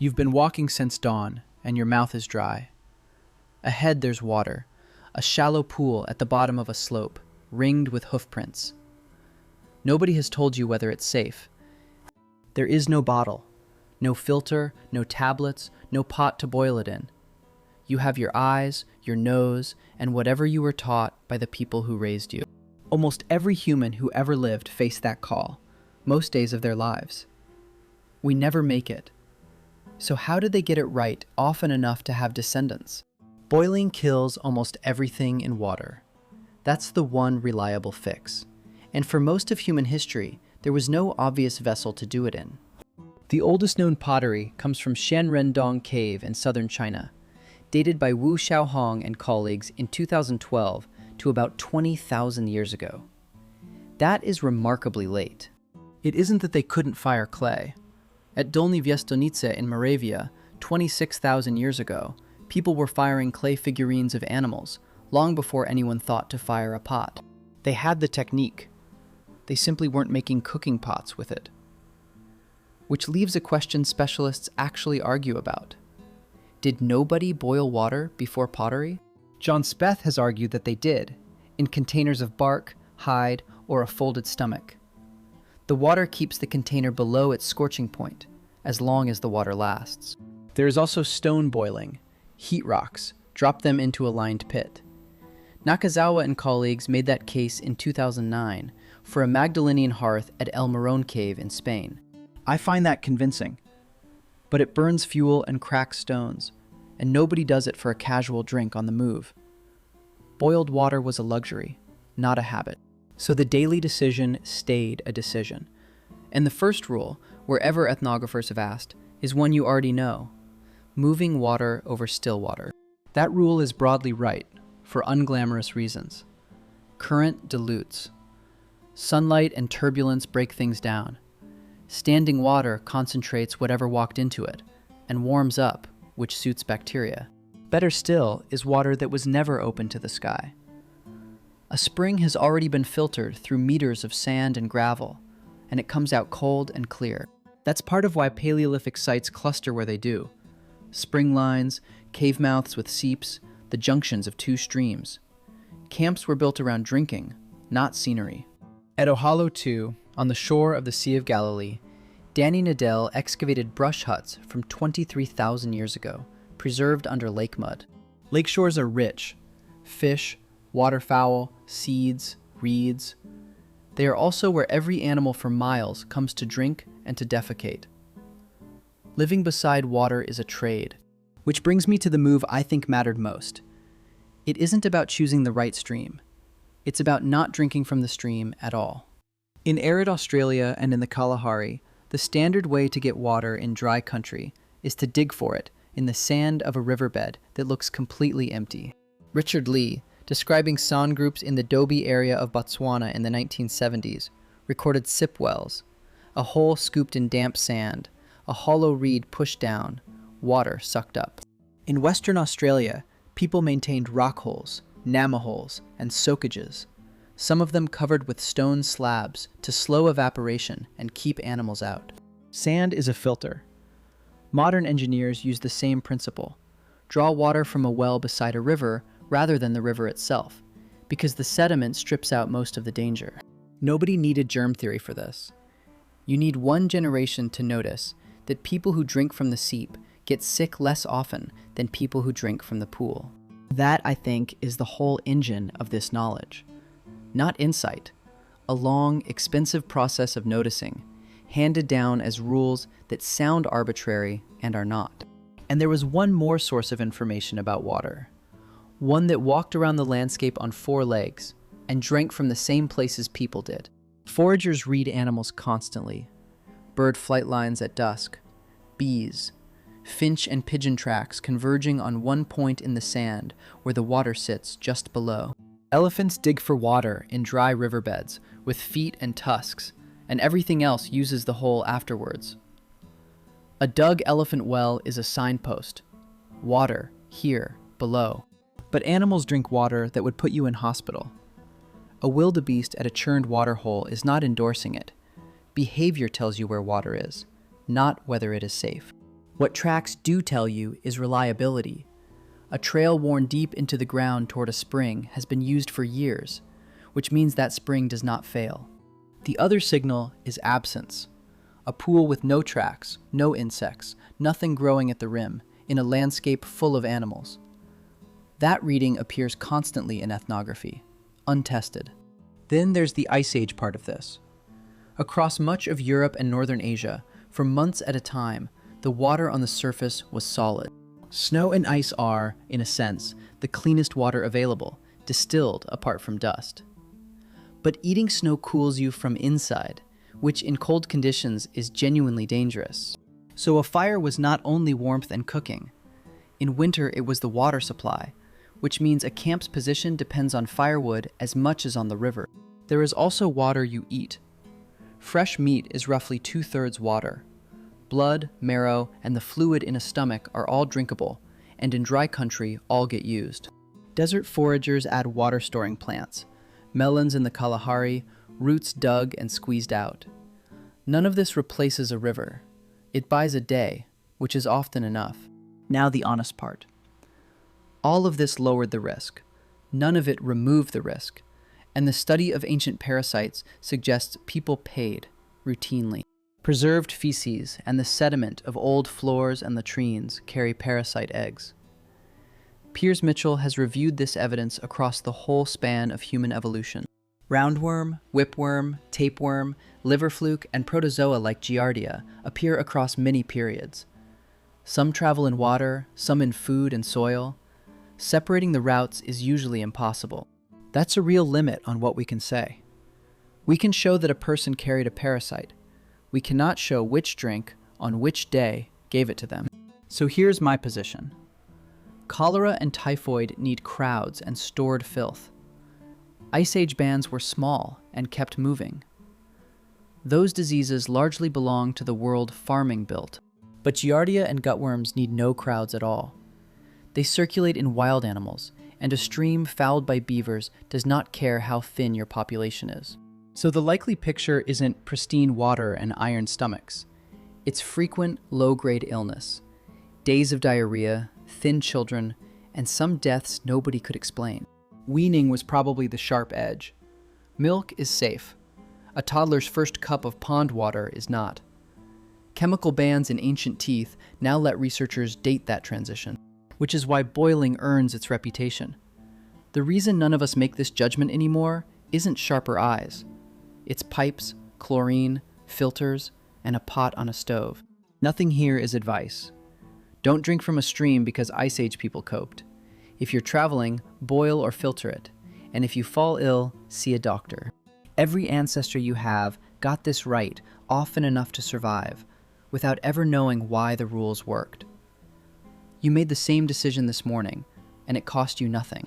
You've been walking since dawn, and your mouth is dry. Ahead there's water, a shallow pool at the bottom of a slope, ringed with hoofprints. Nobody has told you whether it's safe. There is no bottle, no filter, no tablets, no pot to boil it in. You have your eyes, your nose, and whatever you were taught by the people who raised you. Almost every human who ever lived faced that call, most days of their lives. We never make it. So how did they get it right often enough to have descendants? Boiling kills almost everything in water. That's the one reliable fix. And for most of human history, there was no obvious vessel to do it in. The oldest known pottery comes from Xianrendong Cave in southern China, dated by Wu Xiaohong and colleagues in 2012 to about 20,000 years ago. That is remarkably late. It isn't that they couldn't fire clay. At Dolní Věstonice in Moravia, 26,000 years ago, people were firing clay figurines of animals long before anyone thought to fire a pot. They had the technique. They simply weren't making cooking pots with it. Which leaves a question specialists actually argue about. Did nobody boil water before pottery? John Speth has argued that they did, in containers of bark, hide, or a folded stomach. The water keeps the container below its scorching point, as long as the water lasts. There is also stone boiling, heat rocks, drop them into a lined pit. Nakazawa and colleagues made that case in 2009 for a Magdalenian hearth at El Morón Cave in Spain. I find that convincing, but it burns fuel and cracks stones, and nobody does it for a casual drink on the move. Boiled water was a luxury, not a habit. So the daily decision stayed a decision. And the first rule, wherever ethnographers have asked, is one you already know: moving water over still water. That rule is broadly right, for unglamorous reasons. Current dilutes. Sunlight and turbulence break things down. Standing water concentrates whatever walked into it, and warms up, which suits bacteria. Better still is water that was never open to the sky. A spring has already been filtered through meters of sand and gravel, and it comes out cold and clear. That's part of why Paleolithic sites cluster where they do. Spring lines, cave mouths with seeps, the junctions of two streams. Camps were built around drinking, not scenery. At Ohalo II, on the shore of the Sea of Galilee, Danny Nadell excavated brush huts from 23,000 years ago, preserved under lake mud. Lake shores are rich. Fish, waterfowl, seeds, reeds. They are also where every animal for miles comes to drink and to defecate. Living beside water is a trade. Which brings me to the move I think mattered most. It isn't about choosing the right stream. It's about not drinking from the stream at all. In arid Australia and in the Kalahari, the standard way to get water in dry country is to dig for it in the sand of a riverbed that looks completely empty. Richard Lee, describing San groups in the Dobi area of Botswana in the 1970s, recorded sip wells, a hole scooped in damp sand, a hollow reed pushed down, water sucked up. In Western Australia, people maintained rock holes, nama holes, and soakages, some of them covered with stone slabs to slow evaporation and keep animals out. Sand is a filter. Modern engineers use the same principle. Draw water from a well beside a river rather than the river itself, because the sediment strips out most of the danger. Nobody needed germ theory for this. You need one generation to notice that people who drink from the seep get sick less often than people who drink from the pool. That, I think, is the whole engine of this knowledge. Not insight, a long, expensive process of noticing, handed down as rules that sound arbitrary and are not. And there was one more source of information about water. One that walked around the landscape on four legs and drank from the same places people did. Foragers read animals constantly. Bird flight lines at dusk, bees, finch and pigeon tracks converging on one point in the sand where the water sits just below. Elephants dig for water in dry riverbeds with feet and tusks, and everything else uses the hole afterwards. A dug elephant well is a signpost. Water, here, below. But animals drink water that would put you in hospital. A wildebeest at a churned water hole is not endorsing it. Behavior tells you where water is, not whether it is safe. What tracks do tell you is reliability. A trail worn deep into the ground toward a spring has been used for years, which means that spring does not fail. The other signal is absence. A pool with no tracks, no insects, nothing growing at the rim, in a landscape full of animals. That reading appears constantly in ethnography, untested. Then there's the Ice Age part of this. Across much of Europe and northern Asia, for months at a time, the water on the surface was solid. Snow and ice are, in a sense, the cleanest water available, distilled apart from dust. But eating snow cools you from inside, which in cold conditions is genuinely dangerous. So a fire was not only warmth and cooking. In winter, it was the water supply, which means a camp's position depends on firewood as much as on the river. There is also water you eat. Fresh meat is roughly 2/3 water. Blood, marrow, and the fluid in a stomach are all drinkable, and in dry country, all get used. Desert foragers add water-storing plants, melons in the Kalahari, roots dug and squeezed out. None of this replaces a river. It buys a day, which is often enough. Now the honest part. All of this lowered the risk. None of it removed the risk. And the study of ancient parasites suggests people paid, routinely. Preserved feces and the sediment of old floors and latrines carry parasite eggs. Piers Mitchell has reviewed this evidence across the whole span of human evolution. Roundworm, whipworm, tapeworm, liver fluke, and protozoa like Giardia appear across many periods. Some travel in water, some in food and soil. Separating the routes is usually impossible. That's a real limit on what we can say. We can show that a person carried a parasite. We cannot show which drink, on which day, gave it to them. So here's my position. Cholera and typhoid need crowds and stored filth. Ice Age bands were small and kept moving. Those diseases largely belong to the world farming built. But Giardia and gutworms need no crowds at all. They circulate in wild animals, and a stream fouled by beavers does not care how thin your population is. So the likely picture isn't pristine water and iron stomachs. It's frequent, low-grade illness, days of diarrhea, thin children, and some deaths nobody could explain. Weaning was probably the sharp edge. Milk is safe. A toddler's first cup of pond water is not. Chemical bans in ancient teeth now let researchers date that transition, which is why boiling earns its reputation. The reason none of us make this judgment anymore isn't sharper eyes. It's pipes, chlorine, filters, and a pot on a stove. Nothing here is advice. Don't drink from a stream because Ice Age people coped. If you're traveling, boil or filter it. And if you fall ill, see a doctor. Every ancestor you have got this right often enough to survive, without ever knowing why the rules worked. You made the same decision this morning, and it cost you nothing.